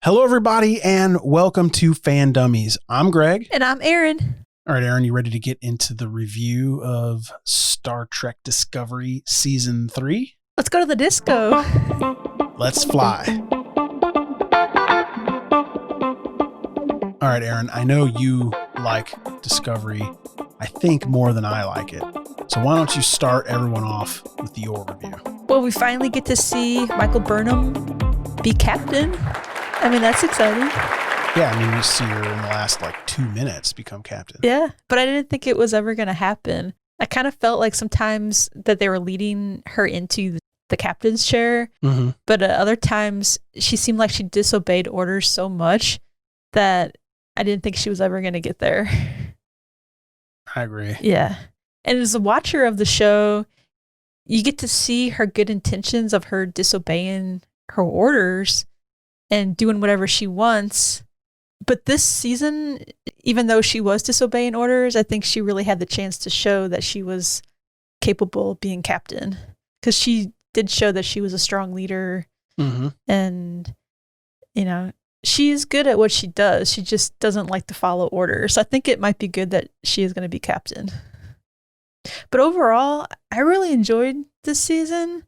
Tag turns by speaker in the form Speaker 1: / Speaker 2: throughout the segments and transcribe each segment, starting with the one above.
Speaker 1: Hello, everybody, and welcome to Fan Dummies. I'm Greg.
Speaker 2: And I'm Aaron.
Speaker 1: All right, Aaron, you ready to get into the review of Star Trek Discovery Season 3?
Speaker 2: Let's go to the disco.
Speaker 1: Let's fly. All right, Aaron, I know you like Discovery, I think, more than I like it. So why don't you start everyone off with your review?
Speaker 2: Well, we finally get to see Michael Burnham be captain. I mean, that's exciting.
Speaker 1: Yeah, I mean, you see her in the last 2 minutes become captain.
Speaker 2: Yeah, but I didn't think it was ever going to happen. I kind of felt like sometimes that they were leading her into the captain's chair, but at other times she seemed like she disobeyed orders so much that I didn't think she was ever going to get there.
Speaker 1: I agree.
Speaker 2: Yeah. And as a watcher of the show, you get to see her good intentions of her disobeying her orders and doing whatever she wants. But this season, even though she was disobeying orders, I think she really had the chance to show that she was capable of being captain. Because she did show that she was a strong leader. And, she's good at what she does. She just doesn't like to follow orders. So I think it might be good that she is going to be captain. But overall, I really enjoyed this season.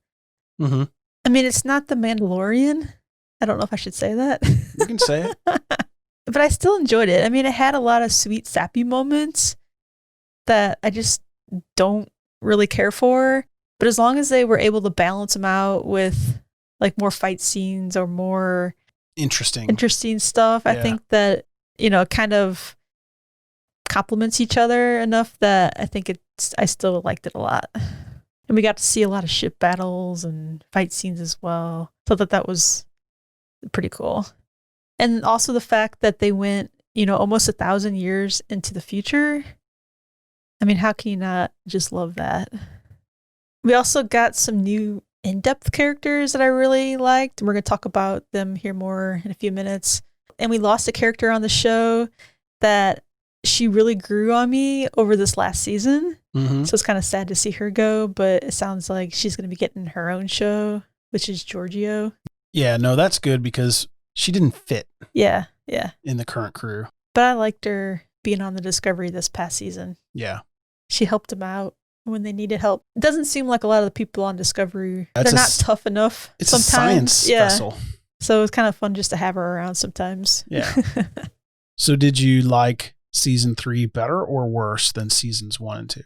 Speaker 2: I mean, it's not The Mandalorian. I don't know if I should say that.
Speaker 1: You can say it.
Speaker 2: But I still enjoyed it. I mean, it had a lot of sweet, sappy moments that I just don't really care for. But as long as they were able to balance them out with more fight scenes or more interesting stuff, I think that, kind of complements each other enough that I think I still liked it a lot. And we got to see a lot of ship battles and fight scenes as well. So that was pretty cool. And also the fact that they went, almost 1,000 years into the future. I mean, how can you not just love that? We also got some new in-depth characters that I really liked. And we're going to talk about them here more in a few minutes. And we lost a character on the show that she really grew on me over this last season. So it's kind of sad to see her go, but it sounds like she's going to be getting her own show, which is Georgiou.
Speaker 1: Yeah, no, that's good because she didn't fit.
Speaker 2: Yeah.
Speaker 1: In the current crew.
Speaker 2: But I liked her being on the Discovery this past season.
Speaker 1: Yeah.
Speaker 2: She helped them out when they needed help. It doesn't seem like a lot of the people on Discovery, they're not tough enough
Speaker 1: it's
Speaker 2: sometimes.
Speaker 1: A science vessel.
Speaker 2: So it's kind of fun just to have her around sometimes.
Speaker 1: Yeah. So did you like season 3 better or worse than seasons 1 and 2?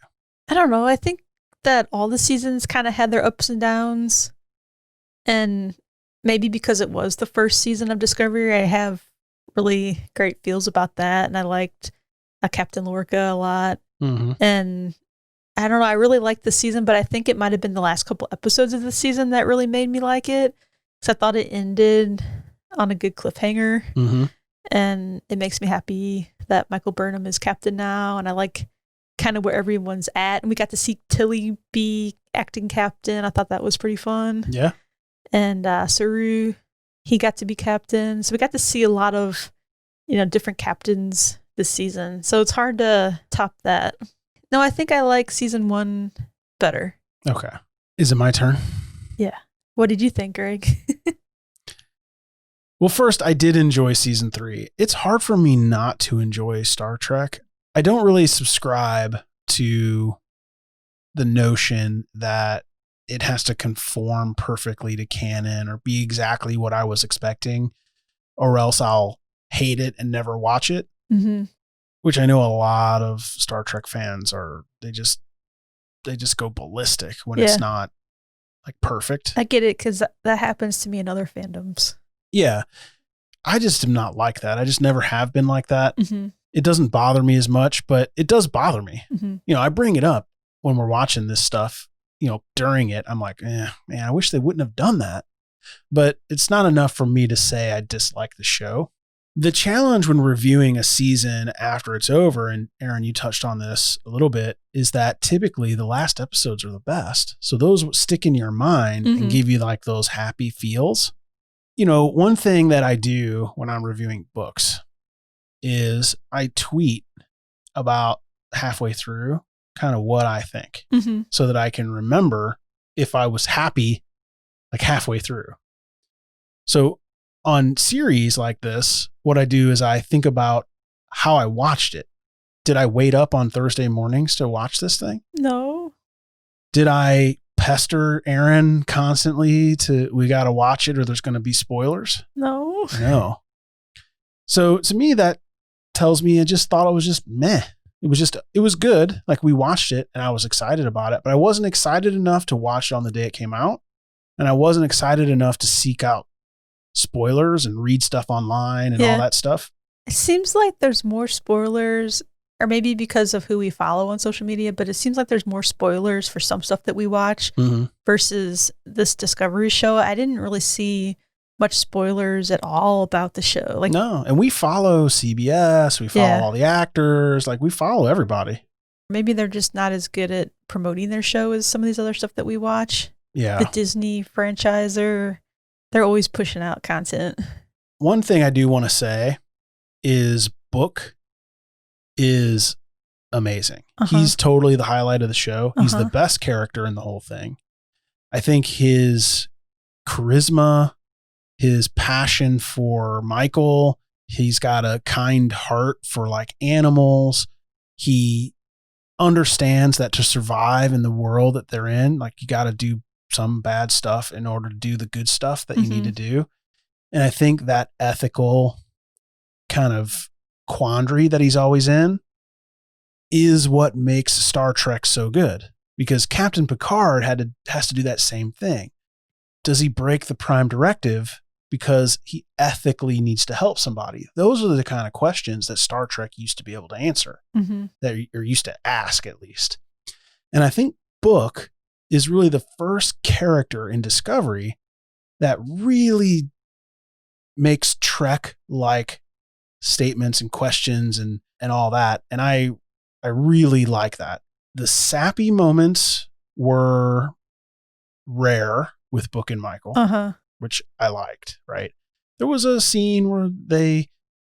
Speaker 2: I don't know. I think that all the seasons kind of had their ups and downs. And maybe because it was the first season of Discovery, I have really great feels about that. And I liked Captain Lorca a lot. And I don't know, I really liked the season, but I think it might have been the last couple episodes of the season that really made me like it. Because I thought it ended on a good cliffhanger. And it makes me happy that Michael Burnham is captain now. And I like kind of where everyone's at. And we got to see Tilly be acting captain. I thought that was pretty fun.
Speaker 1: Yeah.
Speaker 2: And Saru, he got to be captain. So we got to see a lot of, different captains this season. So it's hard to top that. No, I think I like season 1 better.
Speaker 1: Okay. Is it my turn?
Speaker 2: Yeah. What did you think, Greg?
Speaker 1: Well, first, I did enjoy season 3. It's hard for me not to enjoy Star Trek. I don't really subscribe to the notion that it has to conform perfectly to canon or be exactly what I was expecting, or else I'll hate it and never watch it. Which I know a lot of Star Trek fans they just go ballistic when it's not perfect.
Speaker 2: I get it because that happens to me in other fandoms.
Speaker 1: Yeah. I just am not like that. I just never have been like that. It doesn't bother me as much, but it does bother me. I bring it up when we're watching this stuff, during it. I'm like, man, I wish they wouldn't have done that. But it's not enough for me to say I dislike the show. The challenge when reviewing a season after it's over, and Aaron, you touched on this a little bit, is that typically the last episodes are the best. So those stick in your mind and give you those happy feels. One thing that I do when I'm reviewing books is I tweet about halfway through kind of what I think so that I can remember if I was happy halfway through. So on series like this, what I do is I think about how I watched it. Did I wait up on Thursday mornings to watch this thing?
Speaker 2: No.
Speaker 1: Did I pester Aaron constantly we got to watch it or there's going to be spoilers?
Speaker 2: No.
Speaker 1: No. So to me, that tells me I just thought it was just meh. It was good. Like, we watched it and I was excited about it, but I wasn't excited enough to watch it on the day it came out. And I wasn't excited enough to seek out spoilers and read stuff online and all that stuff.
Speaker 2: It seems like there's more spoilers, or maybe because of who we follow on social media, but it seems like there's more spoilers for some stuff that we watch versus this Discovery show. I didn't really see much spoilers at all about the show. Like,
Speaker 1: no, and we follow CBS, we follow all the actors, like we follow everybody.
Speaker 2: Maybe they're just not as good at promoting their show as some of these other stuff that we watch.
Speaker 1: Yeah.
Speaker 2: The Disney franchise, they're always pushing out content.
Speaker 1: One thing I do want to say is Book is amazing. He's totally the highlight of the show. He's the best character in the whole thing. I think his charisma, his passion for Michael, he's got a kind heart for like animals. He understands that to survive in the world that they're in, like, you got to do some bad stuff in order to do the good stuff that you need to do. And I think that ethical kind of quandary that he's always in is what makes Star Trek so good, because Captain Picard has to do that same thing. Does he break the Prime Directive because he ethically needs to help somebody? Those are the kind of questions that Star Trek used to be able to answer, or used to ask at least. And I think Book is really the first character in Discovery that really makes Trek-like statements and questions and all that. And I really like that. The sappy moments were rare with Book and Michael, which I liked, right? There was a scene where they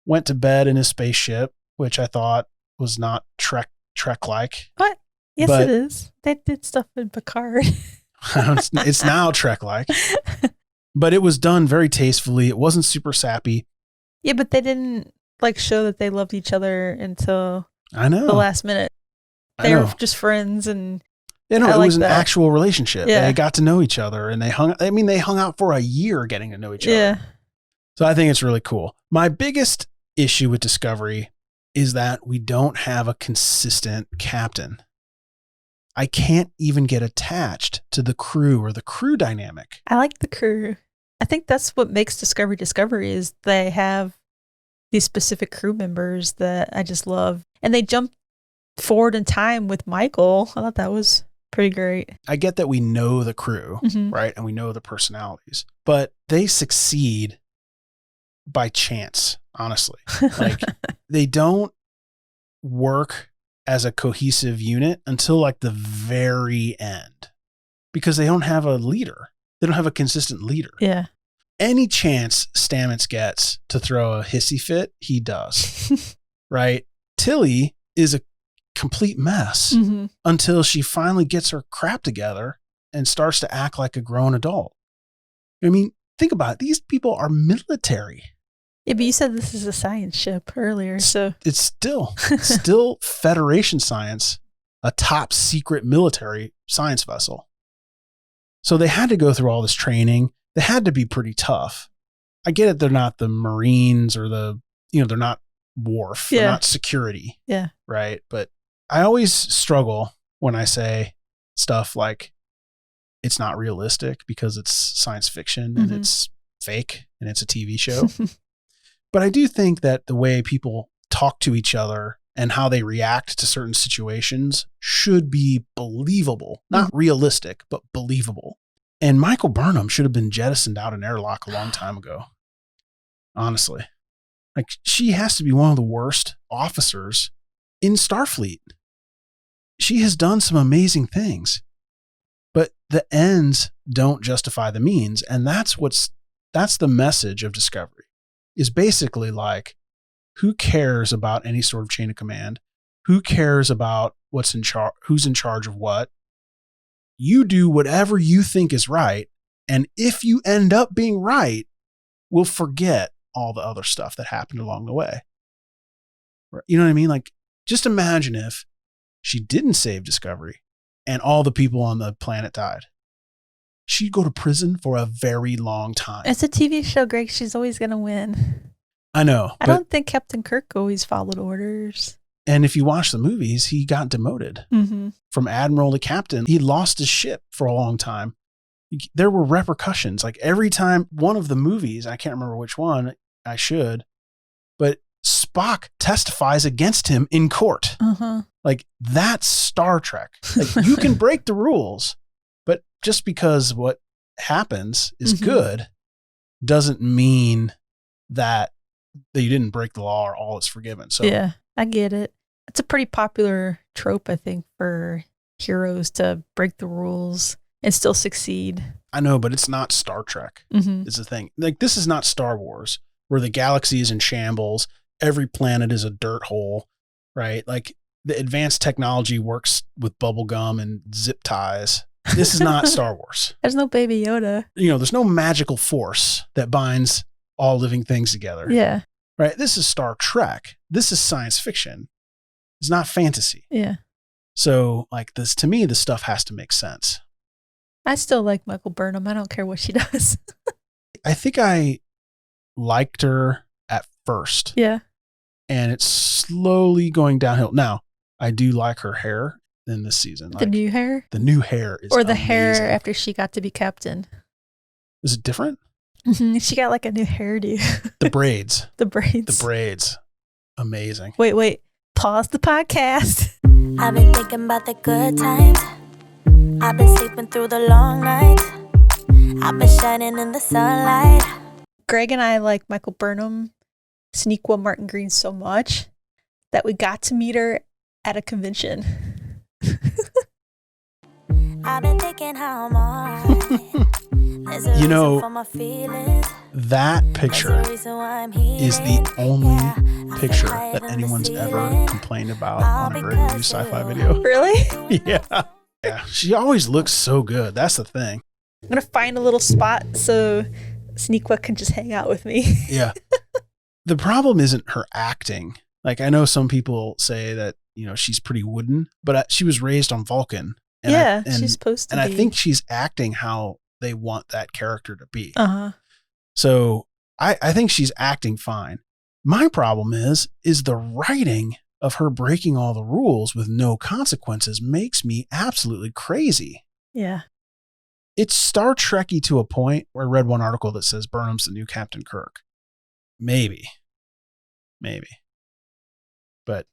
Speaker 1: went to bed in a spaceship, which I thought was not Trek-like.
Speaker 2: What? Yes, it is. They did stuff in Picard.
Speaker 1: It's now Trek-like. But it was done very tastefully. It wasn't super sappy.
Speaker 2: Yeah, but they didn't like show that they loved each other until
Speaker 1: the
Speaker 2: last minute. They were just friends, and
Speaker 1: it was an actual relationship. Yeah. They got to know each other, and they hung out for a year getting to know each other.
Speaker 2: Yeah.
Speaker 1: So I think it's really cool. My biggest issue with Discovery is that we don't have a consistent captain. I can't even get attached to the crew or the crew dynamic.
Speaker 2: I like the crew. I think that's what makes Discovery is they have these specific crew members that I just love. And they jump forward in time with Michael. I thought that was pretty great.
Speaker 1: I get that we know the crew, right? And we know the personalities, but they succeed by chance, honestly. Like, they don't work as a cohesive unit until like the very end, because they don't have a leader. They don't have a consistent leader.
Speaker 2: Yeah.
Speaker 1: Any chance Stamets gets to throw a hissy fit, he does. Right? Tilly is a complete mess until she finally gets her crap together and starts to act like a grown adult. I mean, think about it. These people are military.
Speaker 2: Yeah, but you said this is a science ship earlier, so
Speaker 1: it's still Federation science, a top secret military science vessel. So they had to go through all this training. They had to be pretty tough. I get it. They're not the Marines or they're not Worf. They're not security.
Speaker 2: Yeah.
Speaker 1: Right. But I always struggle when I say stuff like it's not realistic because it's science fiction and it's fake and it's a TV show. But I do think that the way people talk to each other and how they react to certain situations should be believable, not realistic, but believable. And Michael Burnham should have been jettisoned out an airlock a long time ago. Honestly, like, she has to be one of the worst officers in Starfleet. She has done some amazing things, but the ends don't justify the means. And that's the message of Discovery. Is basically like, who cares about any sort of chain of command? Who cares about who's in charge of what? You do whatever you think is right. And if you end up being right, we'll forget all the other stuff that happened along the way. You know what I mean? Like, just imagine if she didn't save Discovery and all the people on the planet died. She'd go to prison for a very long time.
Speaker 2: It's a TV show, Greg. She's always going to win.
Speaker 1: I know.
Speaker 2: I don't think Captain Kirk always followed orders.
Speaker 1: And if you watch the movies, he got demoted from admiral to captain. He lost his ship for a long time. There were repercussions. Like every time one of the movies, I can't remember which one, I should, but Spock testifies against him in court. Like, that's Star Trek. Like, you can break the rules, but just because what happens is good doesn't mean that you didn't break the law or all is forgiven. So
Speaker 2: yeah, I get it. It's a pretty popular trope, I think, for heroes to break the rules and still succeed.
Speaker 1: I know, but it's not Star Trek is the thing. Like, this is not Star Wars, where the galaxy is in shambles. Every planet is a dirt hole, right? Like, the advanced technology works with bubble gum and zip ties. This is not Star Wars.
Speaker 2: There's no Baby Yoda.
Speaker 1: You know, there's no magical force that binds all living things together.
Speaker 2: Yeah.
Speaker 1: Right? This is Star Trek. This is science fiction. It's not fantasy.
Speaker 2: Yeah.
Speaker 1: So, like, this, to me, this stuff has to make sense.
Speaker 2: I still like Michael Burnham. I don't care what she does.
Speaker 1: I think I liked her at first.
Speaker 2: Yeah.
Speaker 1: And it's slowly going downhill. Now, I do like her hair in this season.
Speaker 2: The new hair?
Speaker 1: The new hair is
Speaker 2: Or the
Speaker 1: amazing.
Speaker 2: hair after she got to be captain.
Speaker 1: Is it different?
Speaker 2: She got like a new hairdo.
Speaker 1: The braids.
Speaker 2: The braids.
Speaker 1: The braids. Amazing.
Speaker 2: Wait. Pause the podcast.
Speaker 3: I've been thinking about the good times. I've been sleeping through the long nights. I've been shining in the sunlight.
Speaker 2: Greg and I like Michael Burnham, Sonequa Martin Green so much that we got to meet her at a convention.
Speaker 3: I've been thinking how I'm alright.
Speaker 1: You know, that picture is the only picture that anyone's ever complained about on a Greg Reviews Sci-Fi video.
Speaker 2: Really?
Speaker 1: Yeah. She always looks so good. That's the thing.
Speaker 2: I'm going to find a little spot so Sonequa can just hang out with me.
Speaker 1: Yeah. The problem isn't her acting. Like, I know some people say that, you know, she's pretty wooden, but she was raised on Vulcan.
Speaker 2: And she's supposed to be.
Speaker 1: And I think she's acting how they want that character to be.
Speaker 2: So
Speaker 1: I think she's acting fine. My problem is the writing of her breaking all the rules with no consequences makes me absolutely crazy.
Speaker 2: Yeah.
Speaker 1: It's Star Trek-y to a point where I read one article that says Burnham's the new Captain Kirk. Maybe. But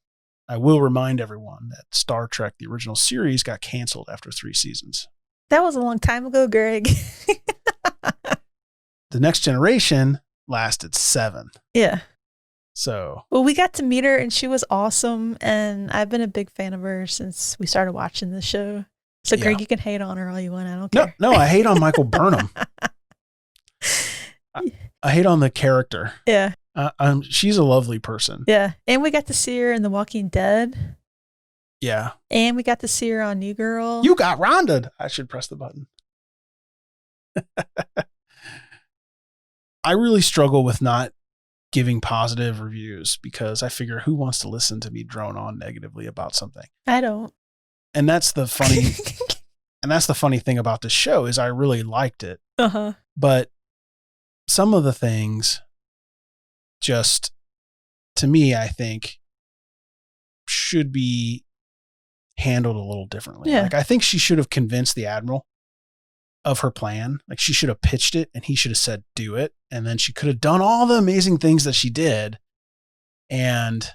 Speaker 1: I will remind everyone that Star Trek, the original series, got canceled after 3 seasons.
Speaker 2: That was a long time ago, Greg.
Speaker 1: The Next Generation lasted 7.
Speaker 2: Yeah.
Speaker 1: So.
Speaker 2: Well, we got to meet her and she was awesome. And I've been a big fan of her since we started watching the show. So, Greg, you can hate on her all you want. I don't care.
Speaker 1: No, I hate on Michael Burnham. I hate on the character.
Speaker 2: Yeah.
Speaker 1: She's a lovely person.
Speaker 2: Yeah. And we got to see her in The Walking Dead.
Speaker 1: Yeah.
Speaker 2: And we got to see her on New Girl.
Speaker 1: You got rounded. I should press the button. I really struggle with not giving positive reviews because I figure who wants to listen to me drone on negatively about something?
Speaker 2: I don't.
Speaker 1: And that's the funny thing about this show is I really liked it. But some of the things just, to me, I think should be handled a little differently.
Speaker 2: Yeah.
Speaker 1: Like, I think she should have convinced the admiral of her plan. Like, she should have pitched it and he should have said, do it. And then she could have done all the amazing things that she did. And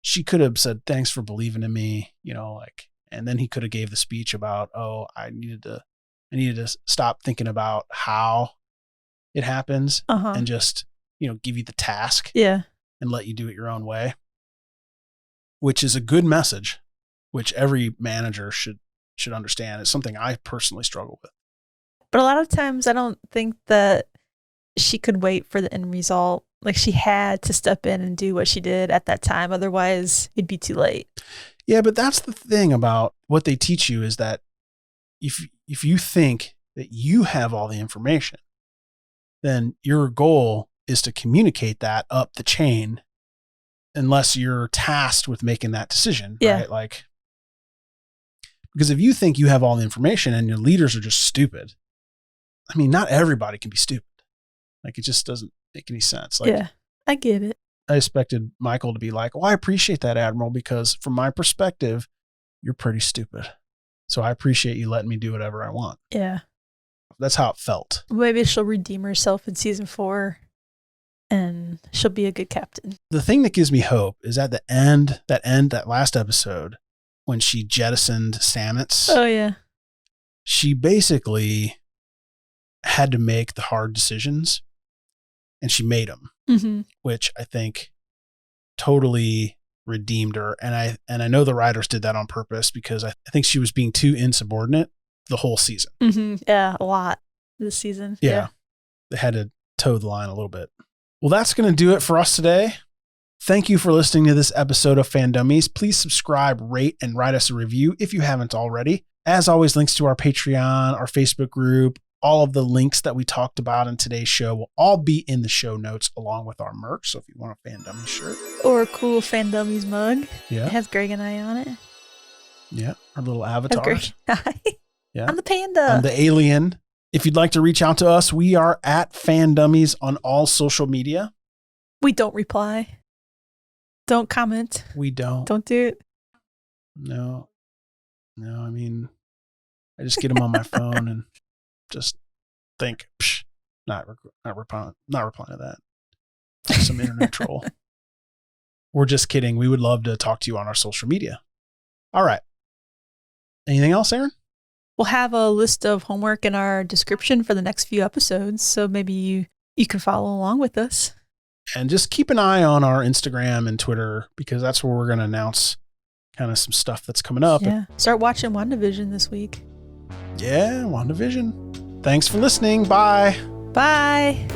Speaker 1: she could have said, thanks for believing in me, you know, like, and then he could have gave the speech about, I needed to stop thinking about how it happens and just, you know, give you the task and let you do it your own way, which is a good message, which every manager should understand. It's something I personally struggle with.
Speaker 2: But a lot of times I don't think that she could wait for the end result. Like, she had to step in and do what she did at that time. Otherwise, it'd be too late.
Speaker 1: Yeah, but that's the thing about what they teach you is that if you think that you have all the information, then your goal is to communicate that up the chain unless you're tasked with making that decision,
Speaker 2: Yeah.
Speaker 1: right? Like, because if you think you have all the information and your leaders are just stupid, I mean, not everybody can be stupid. Like, it just doesn't make any sense. Like,
Speaker 2: yeah, I get it.
Speaker 1: I expected Michael to be like, well, I appreciate that, Admiral, because from my perspective, you're pretty stupid. So I appreciate you letting me do whatever I want.
Speaker 2: Yeah.
Speaker 1: That's how it felt.
Speaker 2: Maybe she'll redeem herself in season 4 and she'll be a good captain.
Speaker 1: The thing that gives me hope is at the end, that last episode, when she jettisoned Stamets,
Speaker 2: Oh, yeah.
Speaker 1: she basically had to make the hard decisions and she made them,
Speaker 2: Mm-hmm.
Speaker 1: which I think totally redeemed her. And I know the writers did that on purpose because I think she was being too insubordinate the whole season.
Speaker 2: Mm-hmm. Yeah, a lot this season.
Speaker 1: Yeah. They had to toe the line a little bit. Well, that's going to do it for us today. Thank you for listening to this episode of Fandummies. Please subscribe, rate, and write us a review if you haven't already. As always, links to our Patreon, our Facebook group, all of the links that we talked about in today's show will all be in the show notes along with our merch. So if you want a Fandummies shirt.
Speaker 2: Or a cool Fandummies mug. It
Speaker 1: Yeah.
Speaker 2: has Greg and I on it.
Speaker 1: Yeah. Our little
Speaker 2: Has
Speaker 1: avatars.
Speaker 2: Greg.
Speaker 1: Yeah.
Speaker 2: I'm the panda.
Speaker 1: I'm the alien. If you'd like to reach out to us, we are at Fandummies on all social media.
Speaker 2: We don't reply. Don't comment.
Speaker 1: We don't.
Speaker 2: Don't do it.
Speaker 1: No, I mean, I just get them on my phone and just think, psh, not replying to that. Just some internet troll. We're just kidding. We would love to talk to you on our social media. All right. Anything else, Aaron?
Speaker 2: We'll have a list of homework in our description for the next few episodes, so maybe you can follow along with us.
Speaker 1: And just keep an eye on our Instagram and Twitter because that's where we're going to announce kind of some stuff that's coming up.
Speaker 2: Yeah. Start watching WandaVision this week.
Speaker 1: Yeah, WandaVision. Thanks for listening. Bye.
Speaker 2: Bye.